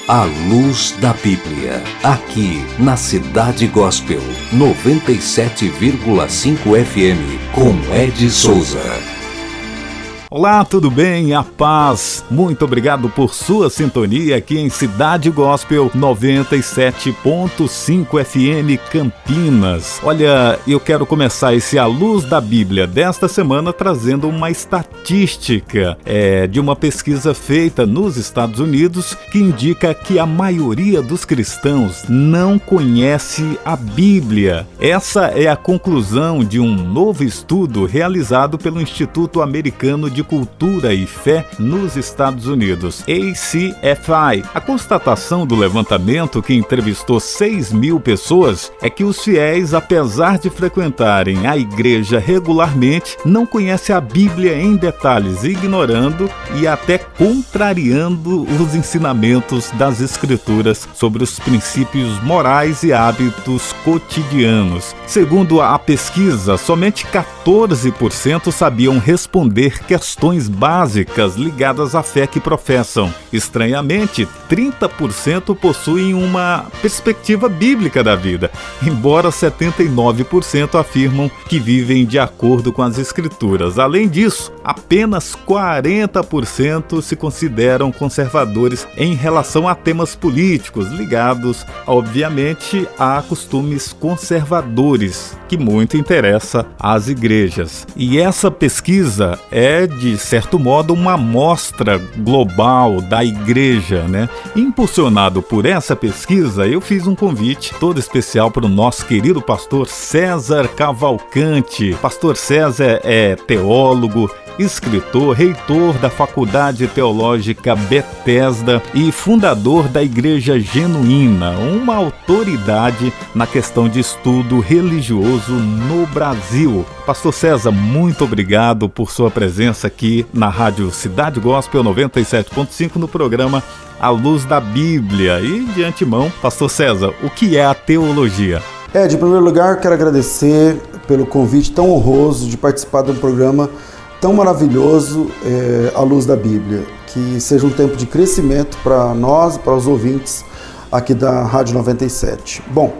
A Luz da Bíblia, aqui na Cidade Gospel 97,5 FM, com Ed Souza. Olá, tudo bem? A paz. Muito obrigado por sua sintonia aqui em Cidade Gospel 97,5 FM Campinas. Olha, eu quero começar esse A Luz da Bíblia desta semana trazendo uma estatística de uma pesquisa feita nos Estados Unidos que indica que a maioria dos cristãos não conhece a Bíblia. Essa é a conclusão de um novo estudo realizado pelo Instituto Americano de Cultura e Fé nos Estados Unidos, ACFI. A constatação do levantamento, que entrevistou 6.000 pessoas, é que os fiéis, apesar de frequentarem a igreja regularmente, não conhecem a Bíblia em detalhes, ignorando e até contrariando os ensinamentos das Escrituras sobre os princípios morais e hábitos cotidianos. Segundo a pesquisa, somente 14% sabiam responder questões básicas ligadas à fé que professam. Estranhamente, 30% possuem uma perspectiva bíblica da vida, embora 79% afirmam que vivem de acordo com as Escrituras. Além disso, apenas 40% se consideram conservadores em relação a temas políticos ligados, obviamente, a costumes conservadores, que muito interessa às igrejas. E essa pesquisa é, de certo modo, uma amostra global da igreja, né? Impulsionado por essa pesquisa, eu fiz um convite todo especial para o nosso querido pastor César Cavalcante. Pastor César é teólogo, escritor, reitor da Faculdade Teológica Bethesda e fundador da Igreja Genuína, uma autoridade na questão de estudo religioso no Brasil. Pastor César, muito obrigado por sua presença aqui na Rádio Cidade Gospel 97.5 no programa A Luz da Bíblia. E, de antemão, Pastor César, o que é a teologia? De primeiro lugar, quero agradecer pelo convite tão honroso de participar de um programa tão maravilhoso, A Luz da Bíblia. Que seja um tempo de crescimento para nós e para os ouvintes aqui da Rádio 97. Bom,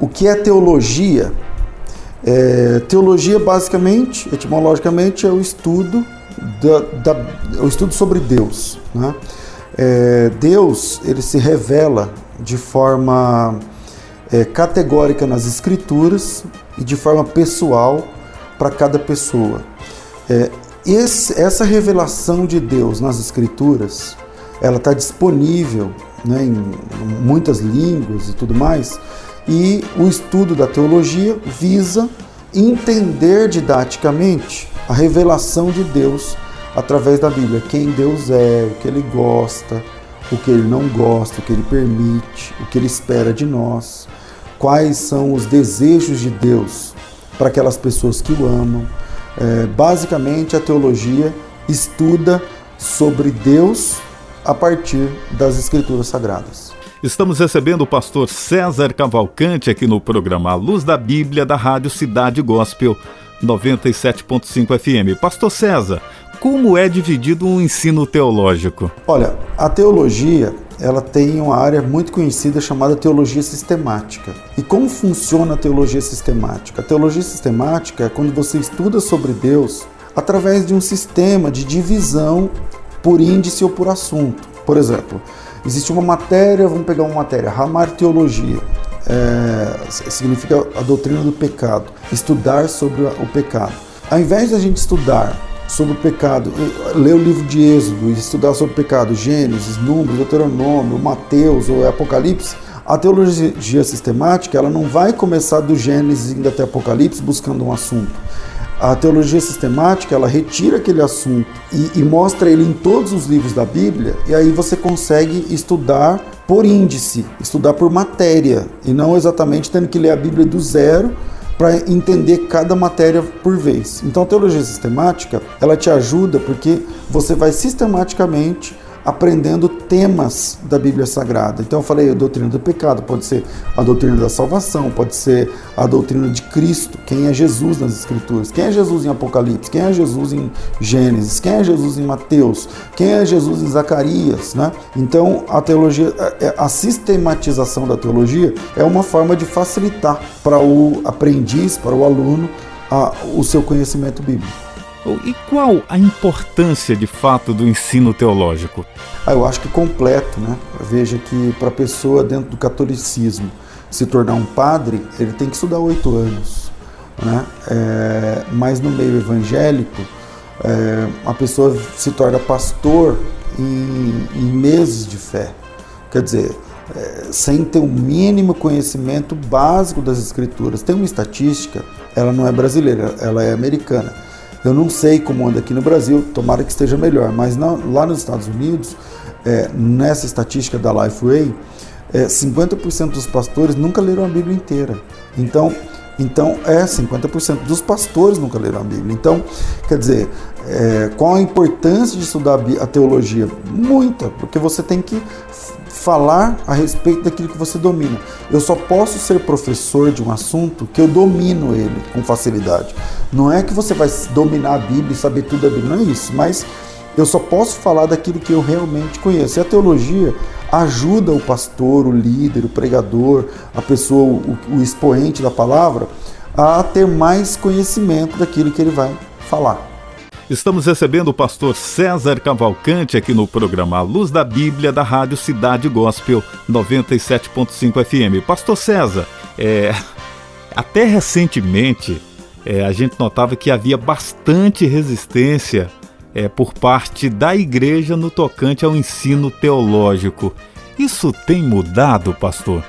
o que é teologia? Teologia, basicamente, etimologicamente, é o estudo, o estudo sobre Deus, né? Deus, ele se revela de forma categórica nas Escrituras e de forma pessoal para cada pessoa. Essa revelação de Deus nas Escrituras, ela está disponível, né, em muitas línguas e tudo mais, e o estudo da teologia visa entender didaticamente a revelação de Deus através da Bíblia. Quem Deus é, o que Ele gosta, o que Ele não gosta, o que Ele permite, o que Ele espera de nós, quais são os desejos de Deus para aquelas pessoas que o amam. Basicamente, a teologia estuda sobre Deus a partir das Escrituras Sagradas. Estamos recebendo o pastor César Cavalcante aqui no programa A Luz da Bíblia da Rádio Cidade Gospel 97.5 FM. Pastor César, como é dividido o ensino teológico? Olha, a teologia, ela tem uma área muito conhecida chamada teologia sistemática. E como funciona a teologia sistemática? A teologia sistemática é quando você estuda sobre Deus através de um sistema de divisão por índice ou por assunto. Por exemplo, existe uma matéria, vamos pegar uma matéria, hamartiologia, significa a doutrina do pecado, estudar sobre o pecado. Ao invés de a gente estudar sobre o pecado, ler o livro de Êxodo e estudar sobre o pecado, Gênesis, Números, Deuteronômio, Mateus ou Apocalipse, a teologia sistemática, ela não vai começar do Gênesis indo até Apocalipse buscando um assunto. A teologia sistemática, ela retira aquele assunto e mostra ele em todos os livros da Bíblia, e aí você consegue estudar por índice, estudar por matéria, e não exatamente tendo que ler a Bíblia do zero para entender cada matéria por vez. Então a teologia sistemática, ela te ajuda porque você vai sistematicamente aprendendo temas da Bíblia Sagrada. Então eu falei a doutrina do pecado, pode ser a doutrina da salvação, pode ser a doutrina de Cristo, quem é Jesus nas Escrituras, quem é Jesus em Apocalipse, quem é Jesus em Gênesis, quem é Jesus em Mateus, quem é Jesus em Zacarias, né? Então a teologia, a sistematização da teologia é uma forma de facilitar para o aprendiz, para o aluno, o seu conhecimento bíblico. E qual a importância, de fato, do ensino teológico? Eu acho que completo, né? Veja que para a pessoa dentro do catolicismo se tornar um padre, ele tem que estudar 8 anos, né? Mas no meio evangélico, a pessoa se torna pastor em meses de fé. Quer dizer, sem ter um mínimo conhecimento básico das Escrituras. Tem uma estatística, ela não é brasileira, ela é americana. Eu não sei como anda aqui no Brasil, tomara que esteja melhor, mas lá nos Estados Unidos, nessa estatística da Lifeway, 50% dos pastores nunca leram a Bíblia inteira. Então 50% dos pastores nunca leram a Bíblia. Então, quer dizer, qual a importância de estudar a teologia? Muita, porque você tem que falar a respeito daquilo que você domina. Eu só posso ser professor de um assunto que eu domino ele com facilidade. Não é que você vai dominar a Bíblia e saber tudo da Bíblia, não é isso, mas eu só posso falar daquilo que eu realmente conheço. E a teologia ajuda o pastor, o líder, o pregador, a pessoa, o expoente da palavra, a ter mais conhecimento daquilo que ele vai falar. Estamos recebendo o pastor César Cavalcante aqui no programa A Luz da Bíblia da Rádio Cidade Gospel 97.5 FM. Pastor César, até recentemente a gente notava que havia bastante resistência por parte da igreja no tocante ao ensino teológico. Isso tem mudado, pastor?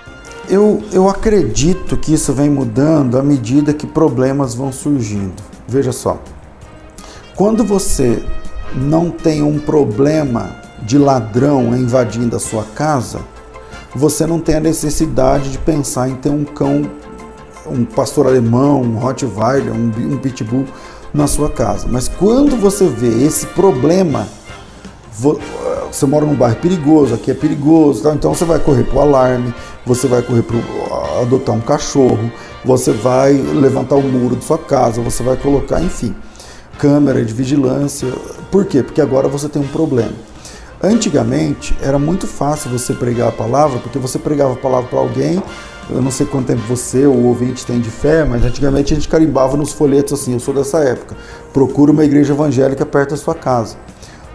Eu acredito que isso vem mudando à medida que problemas vão surgindo. Veja só. Quando você não tem um problema de ladrão invadindo a sua casa, você não tem a necessidade de pensar em ter um cão, um pastor alemão, um Rottweiler, um Pitbull na sua casa. Mas quando você vê esse problema, você mora num bairro perigoso, aqui é perigoso, tá? Então você vai correr para o alarme, você vai correr para adotar um cachorro, você vai levantar o muro de sua casa, você vai colocar, enfim, câmera de vigilância. Por quê? Porque agora você tem um problema. Antigamente era muito fácil você pregar a palavra, porque você pregava a palavra para alguém. Eu não sei quanto tempo você ou o ouvinte tem de fé, mas antigamente a gente carimbava nos folhetos assim, eu sou dessa época, procura uma igreja evangélica perto da sua casa.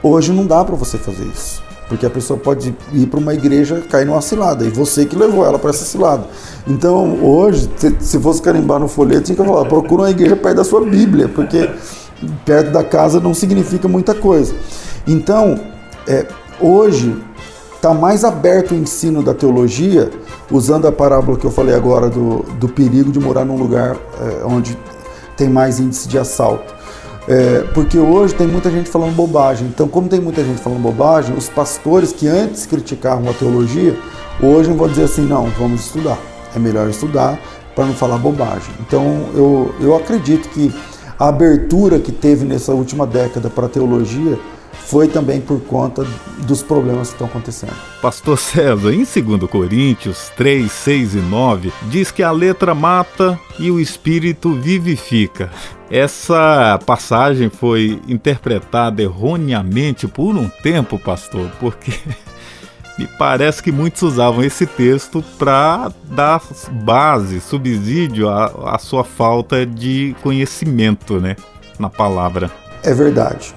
Hoje não dá para você fazer isso, porque a pessoa pode ir para uma igreja e cair numa cilada, e você que levou ela para essa cilada. Então hoje, se fosse carimbar no folheto, tinha que falar, procura uma igreja perto da sua Bíblia, porque perto da casa não significa muita coisa. Então, hoje está mais aberto o ensino da teologia, usando a parábola que eu falei agora do perigo de morar num lugar onde tem mais índice de assalto. Porque hoje tem muita gente falando bobagem. Então, como tem muita gente falando bobagem, os pastores que antes criticavam a teologia, hoje vão dizer assim, não, vamos estudar. É melhor estudar para não falar bobagem. Então, eu acredito que a abertura que teve nessa última década para a teologia foi também por conta dos problemas que estão acontecendo. Pastor César, em 2 Coríntios 3, 6 e 9, diz que a letra mata e o espírito vivifica. Essa passagem foi interpretada erroneamente por um tempo, pastor, porque me parece que muitos usavam esse texto para dar base, subsídio à sua falta de conhecimento, né, na palavra. É verdade.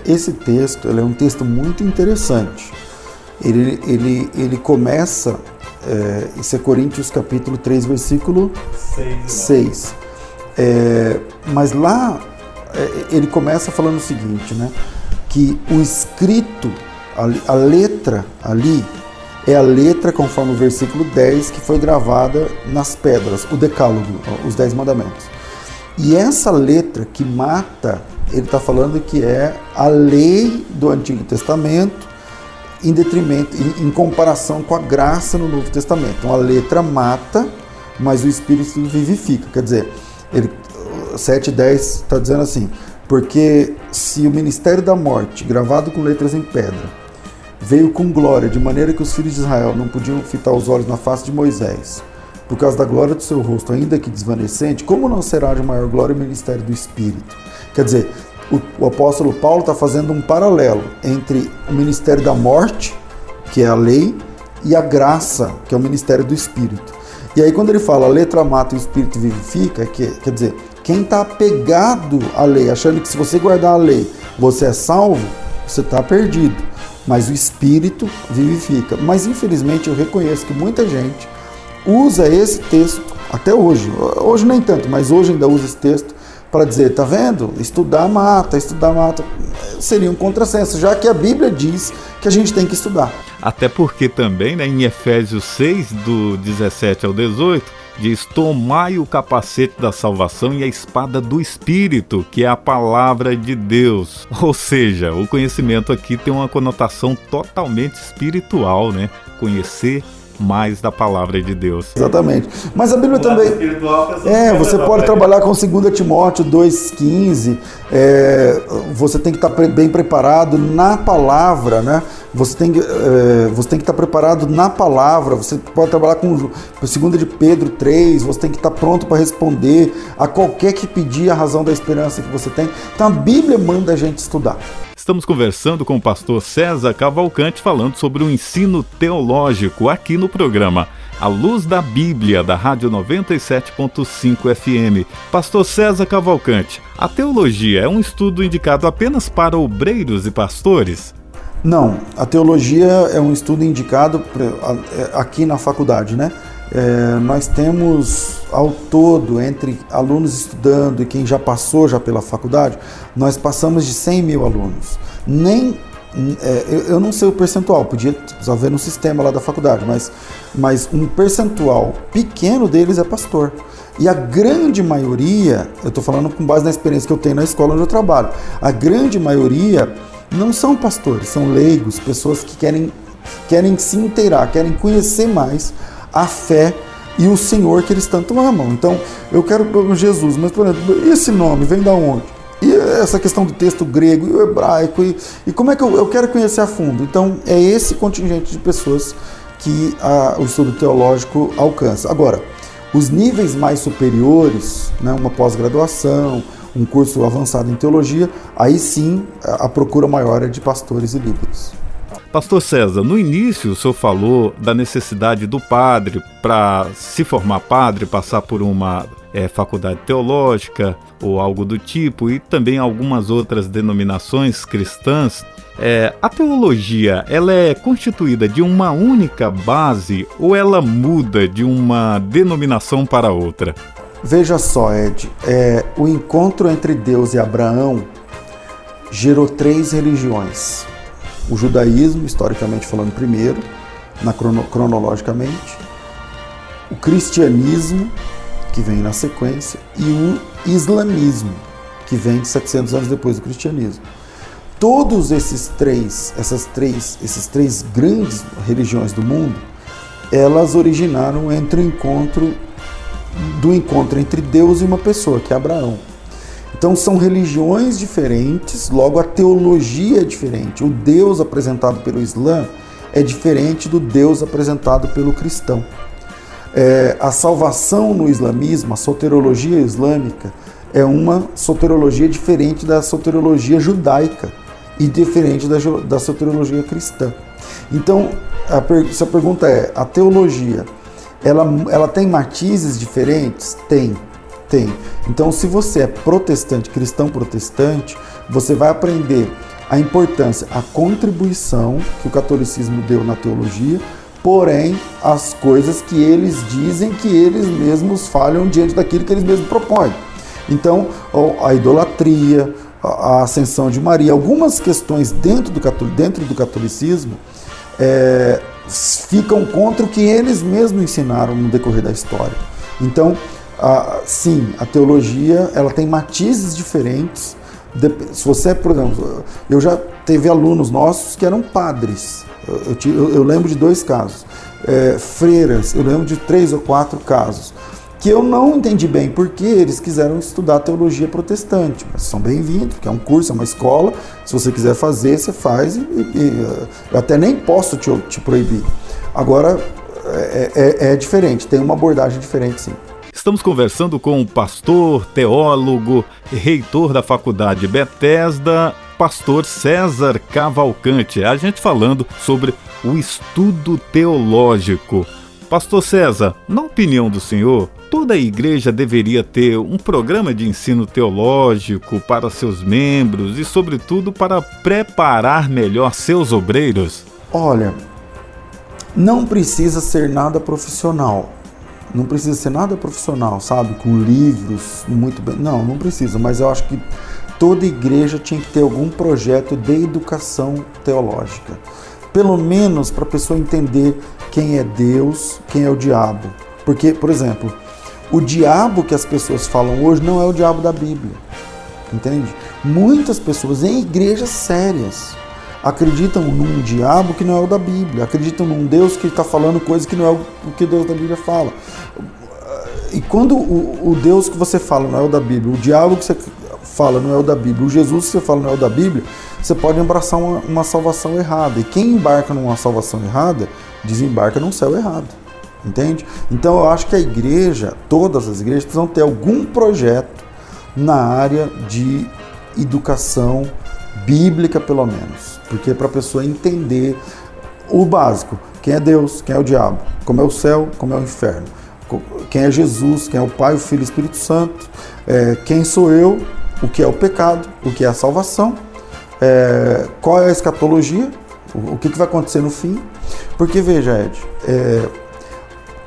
Esse texto ele é um texto muito interessante. Ele começa, isso é Coríntios capítulo 3, versículo 6. Mas lá ele começa falando o seguinte, né? Que o escrito, a letra ali, é a letra conforme o versículo 10 que foi gravada nas pedras, o decálogo, os 10 mandamentos. E essa letra que mata, ele está falando que é a lei do Antigo Testamento em detrimento, em comparação com a graça no Novo Testamento. Então a letra mata, mas o Espírito vivifica. Quer dizer, 7:10 está dizendo assim, porque se o ministério da morte, gravado com letras em pedra, veio com glória, de maneira que os filhos de Israel não podiam fitar os olhos na face de Moisés, por causa da glória do seu rosto, ainda que desvanecente, como não será de maior glória o ministério do Espírito? Quer dizer, o apóstolo Paulo está fazendo um paralelo entre o ministério da morte, que é a lei, e a graça, que é o ministério do Espírito. E aí quando ele fala a letra mata e o Espírito vivifica, quer dizer, quem está apegado à lei, achando que se você guardar a lei, você é salvo, você está perdido. Mas o Espírito vivifica. Mas infelizmente eu reconheço que muita gente usa esse texto, até hoje nem tanto, mas hoje ainda usa esse texto para dizer, tá vendo? Estudar mata, seria um contrassenso, já que a Bíblia diz que a gente tem que estudar. Até porque também, né, em Efésios 6, do 17 ao 18, diz: tomai o capacete da salvação e a espada do Espírito, que é a palavra de Deus. Ou seja, o conhecimento aqui tem uma conotação totalmente espiritual, né? Conhecer mais da palavra de Deus. Exatamente. Mas a Bíblia também... você pode trabalhar com 2 Timóteo 2,15, você tem que estar bem preparado na palavra, né? Você tem que estar preparado na palavra, você pode trabalhar com 2 de Pedro 3, você tem que estar pronto para responder a qualquer que pedir a razão da esperança que você tem. Então a Bíblia manda a gente estudar. Estamos conversando com o pastor César Cavalcante, falando sobre o ensino teológico aqui no programa A Luz da Bíblia, da Rádio 97.5 FM. Pastor César Cavalcante, a teologia é um estudo indicado apenas para obreiros e pastores? Não, a teologia é um estudo indicado aqui na faculdade, né? Nós temos ao todo, entre alunos estudando e quem já passou pela faculdade, nós passamos de 100 mil alunos. Eu não sei o percentual, podia haver no sistema lá da faculdade, mas um percentual pequeno deles é pastor. E a grande maioria, eu estou falando com base na experiência que eu tenho na escola onde eu trabalho, a grande maioria não são pastores, são leigos, pessoas que querem se inteirar, querem conhecer mais a fé e o Senhor que eles tanto amam. Então, eu quero Jesus, mas, por exemplo, esse nome vem da onde? E essa questão do texto grego e o hebraico, e como é que eu quero conhecer a fundo? Então, é esse contingente de pessoas que o estudo teológico alcança. Agora, os níveis mais superiores, né, uma pós-graduação, um curso avançado em teologia, aí sim a procura maior é de pastores e líderes. Pastor César, no início o senhor falou da necessidade do padre para se formar padre, passar por uma faculdade teológica ou algo do tipo, e também algumas outras denominações cristãs. A teologia, ela é constituída de uma única base ou ela muda de uma denominação para outra? Veja só, Ed, o encontro entre Deus e Abraão gerou 3 religiões. O judaísmo, historicamente falando primeiro, cronologicamente, o cristianismo, que vem na sequência, e o islamismo, que vem 700 anos depois do cristianismo. Todos esses três grandes religiões do mundo, elas originaram entre do encontro entre Deus e uma pessoa, que é Abraão. Então são religiões diferentes, logo a teologia é diferente. O Deus apresentado pelo Islã é diferente do Deus apresentado pelo cristão. A salvação no islamismo, a soteriologia islâmica, é uma soteriologia diferente da soteriologia judaica e diferente da soteriologia cristã. Então, se a pergunta é, a teologia, ela tem matizes diferentes? Tem. Então, se você é protestante, cristão protestante, você vai aprender a importância, a contribuição que o catolicismo deu na teologia, porém, as coisas que eles dizem que eles mesmos falham diante daquilo que eles mesmos propõem. Então, a idolatria, a ascensão de Maria, algumas questões dentro do catolicismo ficam contra o que eles mesmos ensinaram no decorrer da história. Então, sim, a teologia ela tem matizes diferentes. Se você, por exemplo, eu já teve alunos nossos que eram padres. Eu lembro de 2 casos. Freiras, eu lembro de 3 ou 4 casos. que eu não entendi bem porque eles quiseram estudar teologia protestante. Mas são bem-vindos, porque é um curso, é uma escola. Se você quiser fazer, você faz. Eu até nem posso te proibir. Agora, é diferente, tem uma abordagem diferente, sim. Estamos conversando com o pastor, teólogo, reitor da Faculdade Bethesda, pastor César Cavalcante. A gente falando sobre o estudo teológico. Pastor César, na opinião do senhor, toda a igreja deveria ter um programa de ensino teológico para seus membros e, sobretudo, para preparar melhor seus obreiros? Olha, não precisa ser nada profissional. Não precisa ser nada profissional, sabe? Com livros, muito bem. Não precisa, mas eu acho que toda igreja tinha que ter algum projeto de educação teológica. Pelo menos para a pessoa entender quem é Deus, quem é o diabo. Porque, por exemplo, o diabo que as pessoas falam hoje não é o diabo da Bíblia, entende? Muitas pessoas em igrejas sérias acreditam num diabo que não é o da Bíblia, acreditam num Deus que está falando coisa que não é o que Deus da Bíblia fala. E quando o Deus que você fala não é o da Bíblia, o diabo que você fala não é o da Bíblia, o Jesus que você fala não é o da Bíblia, você pode embraçar uma salvação errada. E quem embarca numa salvação errada, desembarca num céu errado. Entende? Então eu acho que a igreja, todas as igrejas, precisam ter algum projeto na área de educação bíblica, pelo menos. Porque para a pessoa entender o básico: quem é Deus, quem é o diabo, como é o céu, como é o inferno, quem é Jesus, quem é o Pai, o Filho e o Espírito Santo, quem sou eu, o que é o pecado, o que é a salvação, qual é a escatologia, o que vai acontecer no fim. Porque veja, Ed,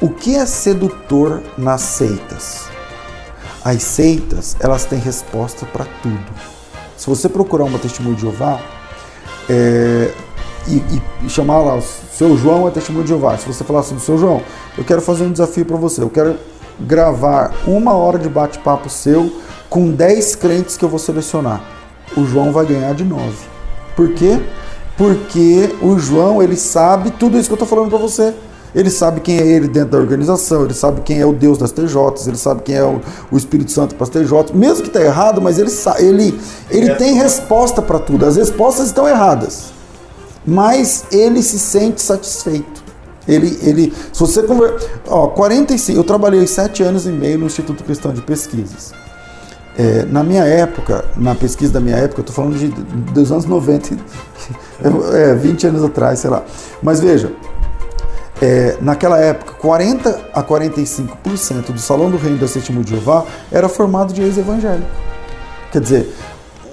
o que é sedutor nas seitas? As seitas, elas têm resposta para tudo. Se você procurar uma testemunha de Jeová e chamar lá, o seu João é testemunho de Jeová, se você falar assim: seu João, eu quero fazer um desafio para você, eu quero gravar 1 hora de bate-papo seu com 10 crentes que eu vou selecionar. O João vai ganhar de 9. Por quê? Porque o João, ele sabe tudo isso que eu estou falando para você. Ele sabe quem é ele dentro da organização, ele sabe quem é o Deus das TJs, ele sabe quem é o Espírito Santo para as TJs, mesmo que está errado, mas ele tem resposta para tudo. As respostas estão erradas, mas ele se sente satisfeito. Se você 45, eu trabalhei 7 anos e meio no Instituto Cristão de Pesquisas. Na minha época, na pesquisa da minha época, eu estou falando dos anos 90, 20 anos atrás, sei lá. Mas veja, naquela época, 40 a 45% do Salão do Reino da Testemunha de Jeová era formado de ex-evangélico. Quer dizer,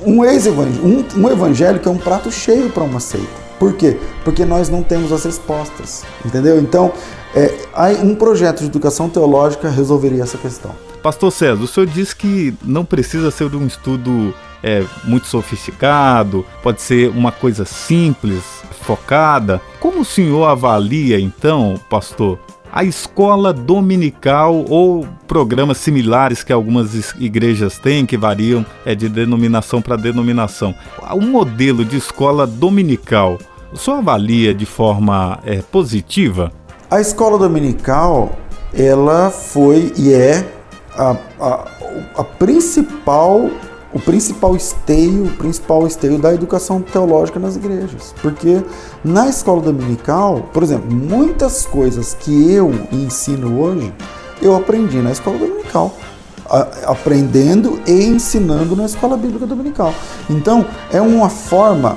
um evangélico é um prato cheio para uma seita. Por quê? Porque nós não temos as respostas, entendeu? Então, um projeto de educação teológica resolveria essa questão. Pastor César, o senhor disse que não precisa ser um estudo muito sofisticado, pode ser uma coisa simples, focada. Como o senhor avalia, então, pastor, a escola dominical ou programas similares que algumas igrejas têm, que variam de denominação para denominação? Um modelo de escola dominical, o senhor avalia de forma positiva? A escola dominical, ela foi e é o principal esteio da educação teológica nas igrejas. Porque na escola dominical, por exemplo, muitas coisas que eu ensino hoje, eu aprendi na escola dominical, aprendendo e ensinando na escola bíblica dominical. Então, é uma forma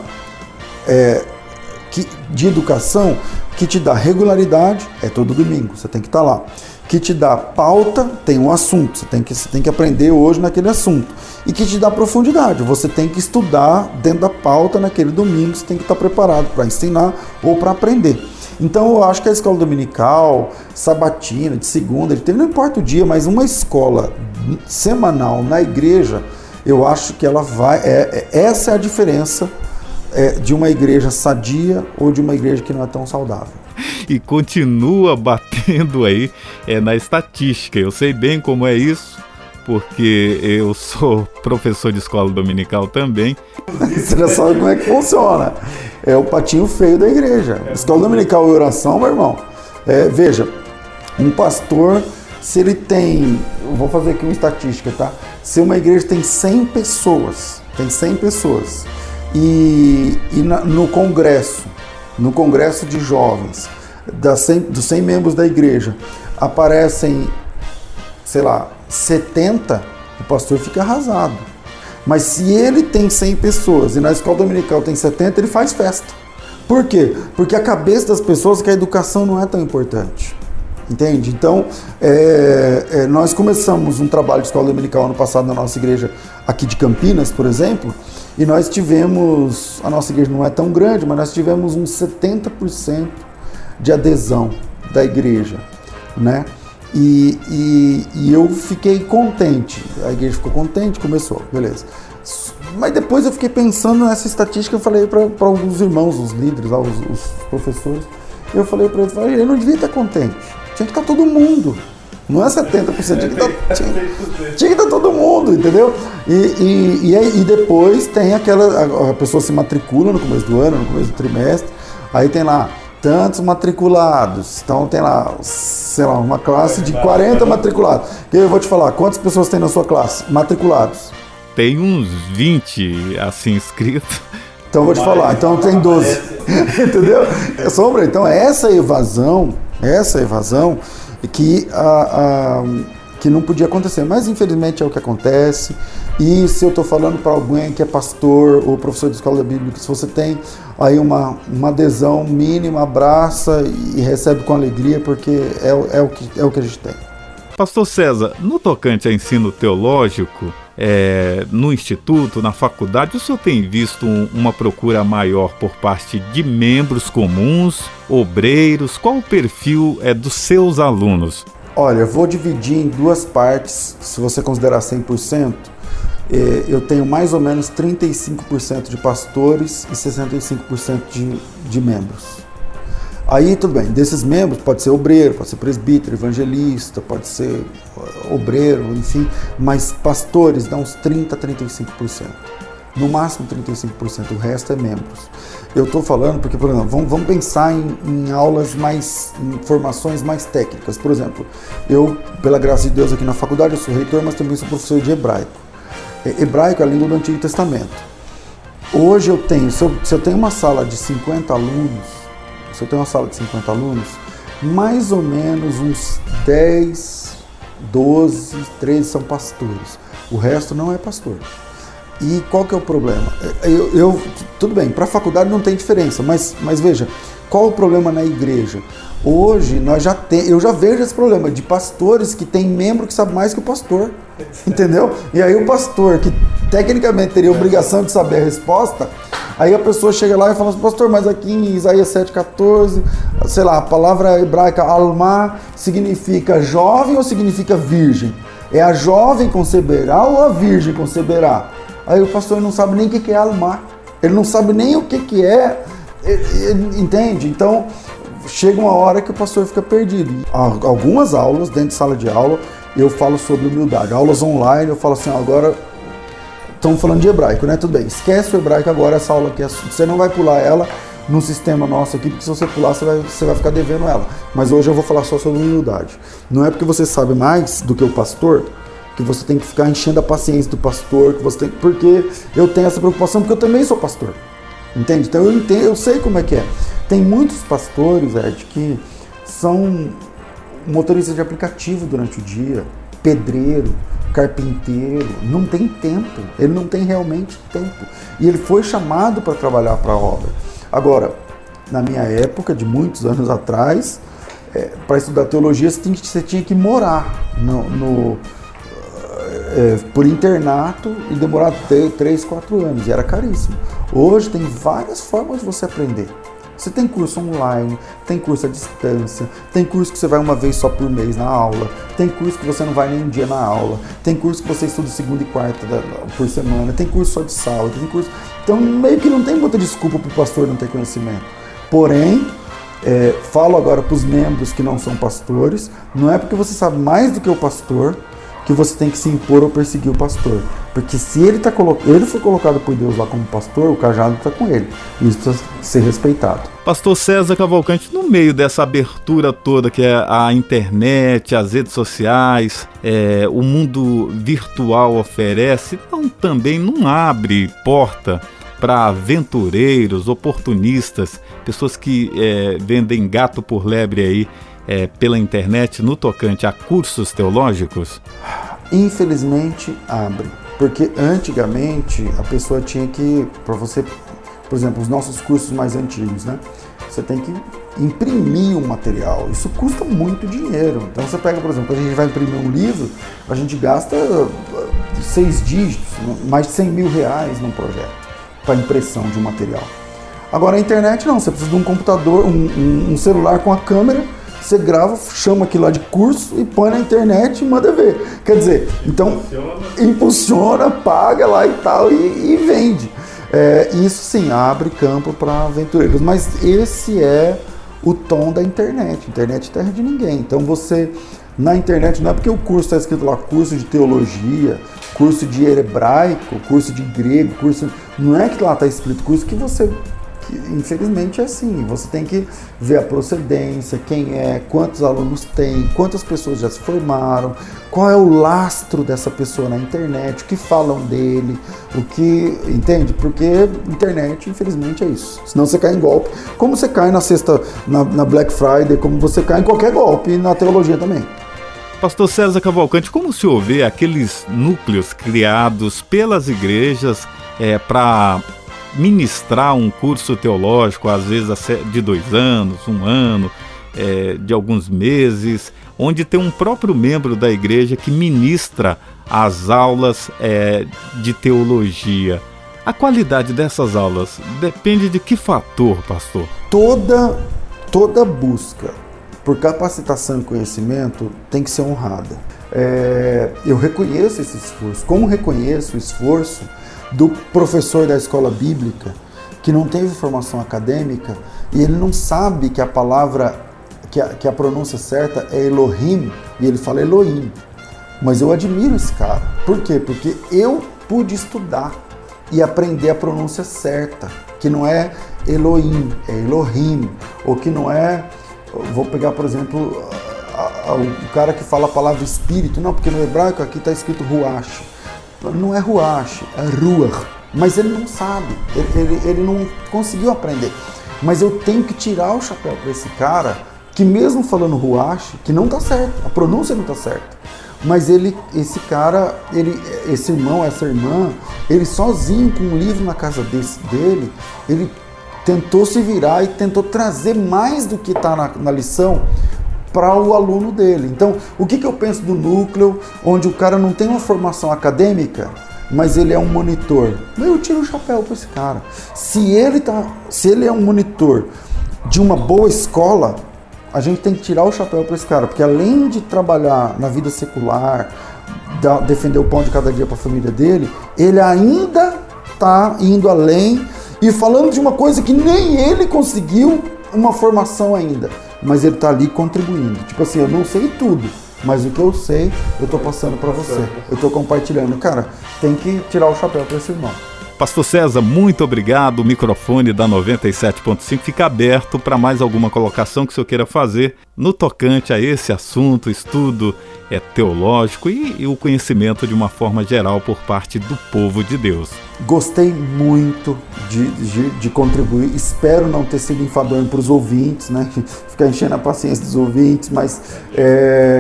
de educação que te dá regularidade, todo domingo, você tem que estar lá. Que te dá pauta, tem um assunto, você tem que aprender hoje naquele assunto. E que te dá profundidade, você tem que estudar dentro da pauta naquele domingo, você tem que estar preparado para ensinar ou para aprender. Então eu acho que a escola dominical, sabatina, de segunda, não importa o dia, mas uma escola semanal na igreja, eu acho que ela vai... essa é a diferença de uma igreja sadia ou de uma igreja que não é tão saudável. E continua batendo aí na estatística. Eu sei bem como é isso, porque eu sou professor de escola dominical também. Você já sabe como é que funciona. É o patinho feio da igreja. Escola dominical e oração, meu irmão. Veja, um pastor Se ele tem, eu vou fazer aqui uma estatística, tá? Se uma igreja tem 100 pessoas, no congresso de jovens, dos 100 membros da igreja, aparecem, sei lá, 70, o pastor fica arrasado. Mas se ele tem 100 pessoas e na escola dominical tem 70, ele faz festa. Por quê? Porque a cabeça das pessoas é que a educação não é tão importante. Entende? Então, nós começamos um trabalho de escola dominical ano passado na nossa igreja aqui de Campinas, por exemplo, e nós tivemos, a nossa igreja não é tão grande, mas nós tivemos uns 70% de adesão da igreja, né? E eu fiquei contente, a igreja ficou contente, começou, beleza. Mas depois eu fiquei pensando nessa estatística, eu falei para alguns irmãos, os líderes, lá, os professores, eu falei para eles, eu não devia estar contente, tinha que estar todo mundo, não é 70%, tinha que estar todo mundo, entendeu? E depois tem a pessoa se matricula no começo do ano, no começo do trimestre, aí tem lá tantos matriculados, então tem lá, sei lá, uma classe de 40 matriculados. Eu vou te falar, quantas pessoas tem na sua classe matriculados? Tem uns 20 assim inscritos. Então eu vou te falar, então tem 12. Entendeu? Sombra, então essa evasão que não podia acontecer, mas infelizmente é o que acontece. E se eu estou falando para alguém que é pastor ou professor de escola bíblica, se você tem aí uma adesão mínima, abraça e recebe com alegria, porque é o que a gente tem. Pastor César, no tocante a ensino teológico, no instituto, na faculdade, o senhor tem visto uma procura maior por parte de membros comuns, obreiros? Qual o perfil dos seus alunos? Olha, eu vou dividir em duas partes, se você considerar 100%, eu tenho mais ou menos 35% de pastores e 65% de membros. Aí tudo bem, desses membros pode ser obreiro, pode ser presbítero, evangelista, pode ser obreiro, enfim, mas pastores dá uns 30% a 35%. No máximo 35%, o resto é membros. Eu estou falando porque, por exemplo, vamos pensar em aulas em formações mais técnicas. Por exemplo, eu, pela graça de Deus aqui na faculdade, eu sou reitor, mas também sou professor de hebraico. Hebraico é a língua do Antigo Testamento. Hoje eu tenho, se eu tenho uma sala de 50 alunos, mais ou menos uns 10, 12, 13 são pastores. O resto não é pastor. E qual que é o problema? Tudo bem, para a faculdade não tem diferença, mas veja, qual o problema na igreja? Hoje eu já vejo esse problema de pastores que tem membro que sabe mais que o pastor, entendeu? E aí o pastor, que tecnicamente teria a obrigação de saber a resposta, aí a pessoa chega lá e fala assim, pastor, mas aqui em Isaías 7,14, sei lá, a palavra hebraica alma significa jovem ou significa virgem? É a jovem conceberá ou a virgem conceberá? Aí o pastor não sabe nem o que é alma, ele não sabe nem o que é, entende? Então chega uma hora que o pastor fica perdido. Algumas aulas, dentro de sala de aula, eu falo sobre humildade. Aulas online, eu falo assim, agora estamos falando de hebraico, né? Tudo bem, esquece o hebraico agora, essa aula aqui, você não vai pular ela no sistema nosso aqui, porque se você pular, você vai ficar devendo ela. Mas hoje eu vou falar só sobre humildade. Não é porque você sabe mais do que o pastor que você tem que ficar enchendo a paciência do pastor, porque eu tenho essa preocupação, porque eu também sou pastor. Entende? Então eu sei como é que é. Tem muitos pastores, Ed, que são motoristas de aplicativo durante o dia, pedreiro, carpinteiro, não tem tempo, ele não tem realmente tempo. E ele foi chamado para trabalhar para a obra. Agora, na minha época, de muitos anos atrás, para estudar teologia, você tinha que morar por internato e demorar 3, 4 anos, e era caríssimo. Hoje tem várias formas de você aprender. Você tem curso online, tem curso à distância, tem curso que você vai uma vez só por mês na aula, tem curso que você não vai nem um dia na aula, tem curso que você estuda segunda e quarta por semana, tem curso só de sábado, tem curso... Então meio que não tem muita desculpa para o pastor não ter conhecimento. Porém, falo agora para os membros que não são pastores, não é porque você sabe mais do que o pastor que você tem que se impor ou perseguir o pastor. Porque se ele foi colocado por Deus lá como pastor, o cajado está com ele. Isso precisa ser respeitado. Pastor César Cavalcante, no meio dessa abertura toda que é a internet, as redes sociais, o mundo virtual oferece, também não abre porta para aventureiros, oportunistas, pessoas que vendem gato por lebre aí pela internet no tocante a cursos teológicos? Infelizmente abre, porque antigamente a pessoa tinha que, para você, por exemplo, os nossos cursos mais antigos, né? Você tem que imprimir o material, isso custa muito dinheiro. Então você pega, por exemplo, a gente vai imprimir um livro, a gente gasta 6 dígitos, mais de 100 mil reais num projeto, para impressão de um material. Agora a internet não, você precisa de um computador, um celular com a câmera, você grava, chama aquilo lá de curso e põe na internet e manda ver. Quer dizer, então impulsiona, paga lá e tal e vende. Isso sim, abre campo para aventureiros, mas esse é o tom da internet. Internet é terra de ninguém. Então você, na internet, não é porque o curso está escrito lá, curso de teologia, curso de hebraico, curso de grego, não é que lá está escrito curso que você... Infelizmente é assim, você tem que ver a procedência, quem é, quantos alunos tem, quantas pessoas já se formaram, qual é o lastro dessa pessoa na internet, o que falam dele, entende? Porque internet, infelizmente, é isso. Senão você cai em golpe, como você cai na Black Friday, como você cai em qualquer golpe na teologia também. Pastor César Cavalcante, como o senhor vê aqueles núcleos criados pelas igrejas para ministrar um curso teológico, às vezes de 2 anos, 1 ano, de alguns meses, onde tem um próprio membro da igreja que ministra as aulas de teologia? A qualidade dessas aulas depende de que fator, pastor? Toda busca por capacitação e conhecimento tem que ser honrada. Eu reconheço esse esforço, como reconheço o esforço do professor da escola bíblica que não teve formação acadêmica e ele não sabe que a palavra, que a pronúncia certa é Elohim e ele fala Elohim. Mas eu admiro esse cara. Por quê? Porque eu pude estudar e aprender a pronúncia certa, que não é Elohim, é Elohim, ou que não é... Vou pegar, por exemplo, o cara que fala a palavra espírito, não, porque no hebraico aqui está escrito Ruach. Não é Ruach, é Ruach. Mas ele não sabe, ele não conseguiu aprender. Mas eu tenho que tirar o chapéu para esse cara, que mesmo falando Ruach, que não está certo, a pronúncia não está certa. Mas esse irmão, essa irmã, ele sozinho com um livro na casa dele, ele tentou se virar e tentou trazer mais do que está na lição para o aluno dele. Então, o que eu penso do núcleo, onde o cara não tem uma formação acadêmica, mas ele é um monitor? Eu tiro o chapéu para esse cara. Se ele é um monitor de uma boa escola, a gente tem que tirar o chapéu para esse cara, porque além de trabalhar na vida secular, defender o pão de cada dia para a família dele, ele ainda está indo além e falando de uma coisa que nem ele conseguiu uma formação ainda. Mas ele está ali contribuindo. Tipo assim, eu não sei tudo, mas o que eu sei, eu estou passando para você. Eu estou compartilhando. Cara, tem que tirar o chapéu para esse irmão. Pastor César, muito obrigado. O microfone da 97.5 fica aberto para mais alguma colocação que o senhor queira fazer no tocante a esse assunto, estudo teológico e o conhecimento de uma forma geral por parte do povo de Deus. Gostei muito de contribuir. Espero não ter sido enfadonho para os ouvintes, né? Ficar enchendo a paciência dos ouvintes, mas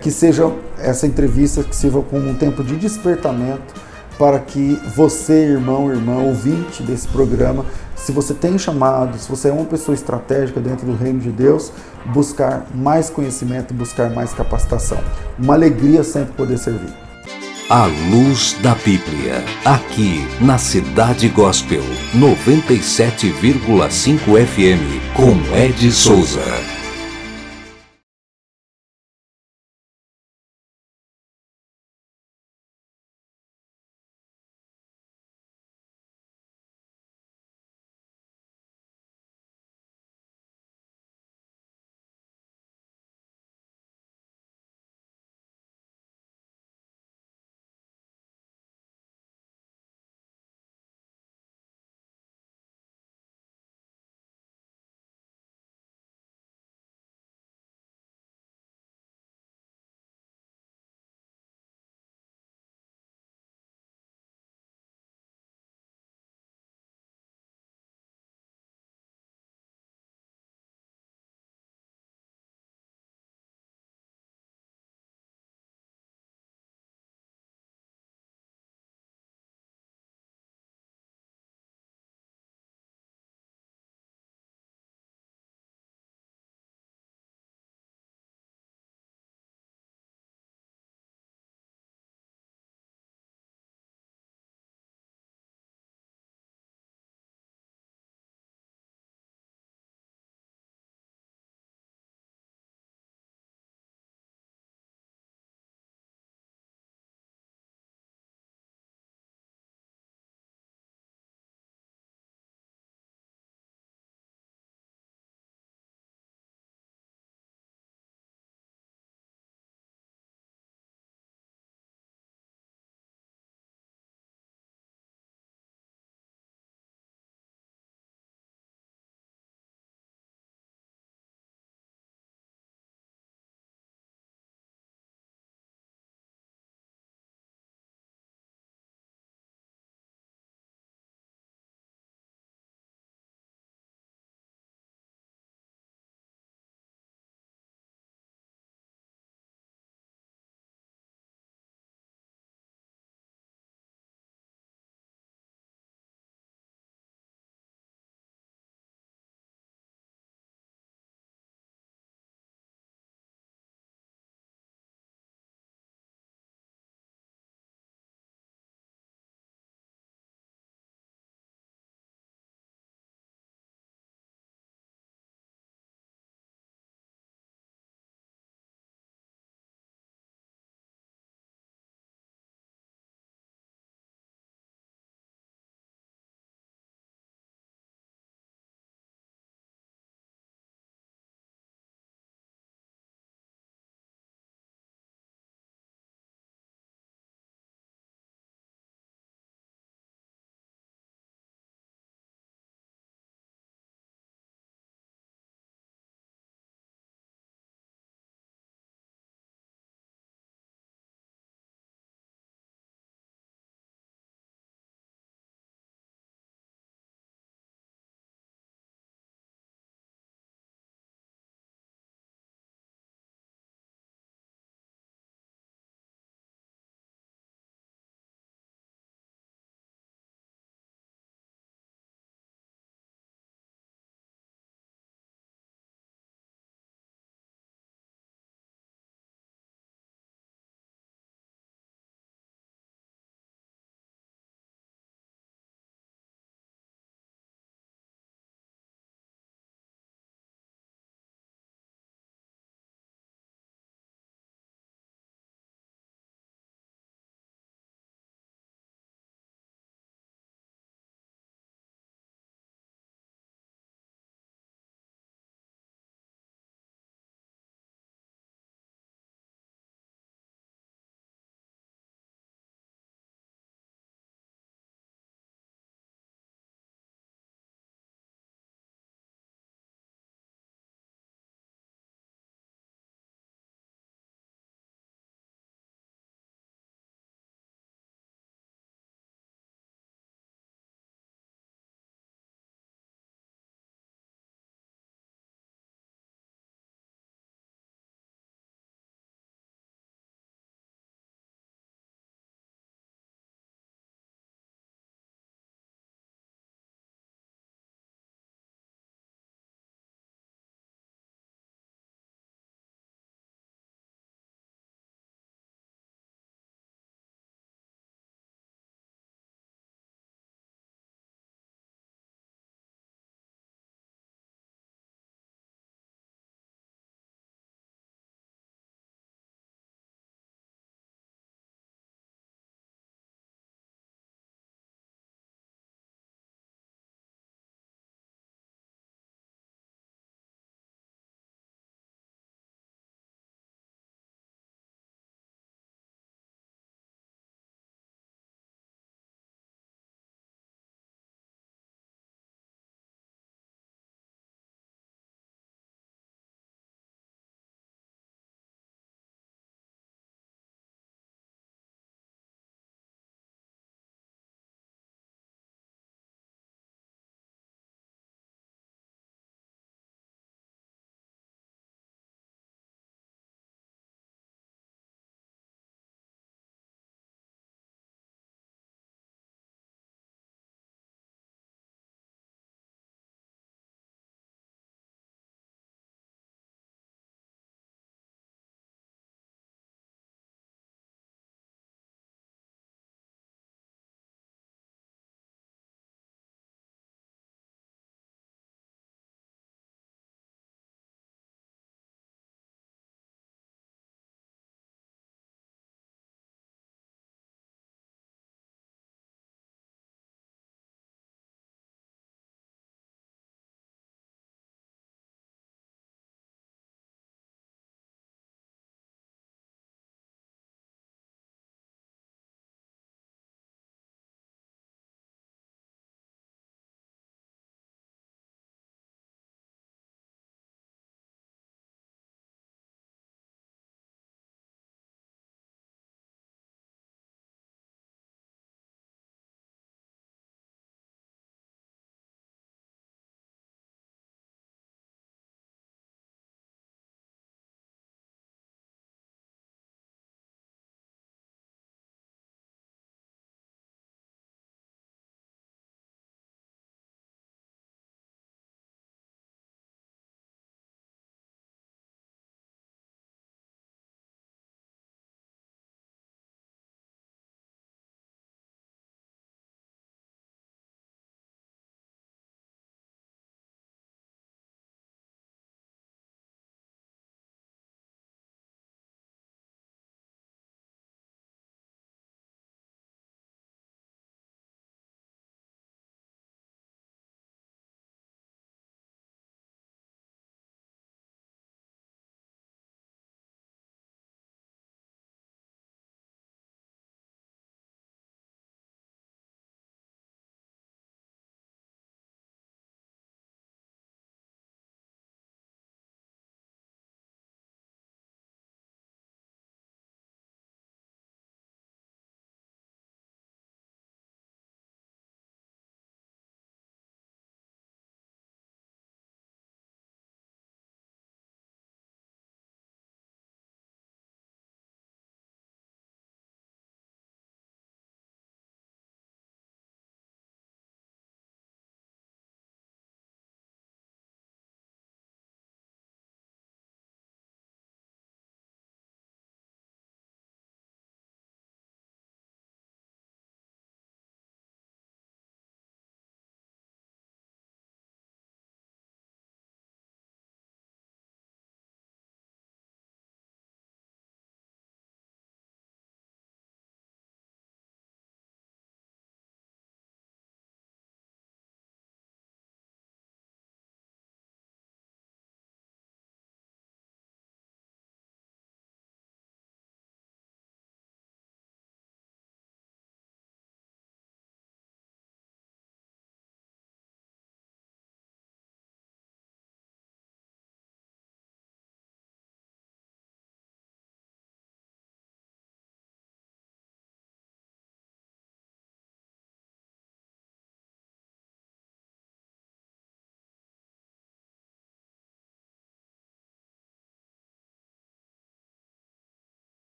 que seja essa entrevista que sirva como um tempo de despertamento para que você, irmão, irmã, ouvinte desse programa, se você tem chamado, se você é uma pessoa estratégica dentro do reino de Deus, buscar mais conhecimento, buscar mais capacitação. Uma alegria sempre poder servir. A Luz da Bíblia, aqui na Cidade Gospel, 97,5 FM, com Ed Souza.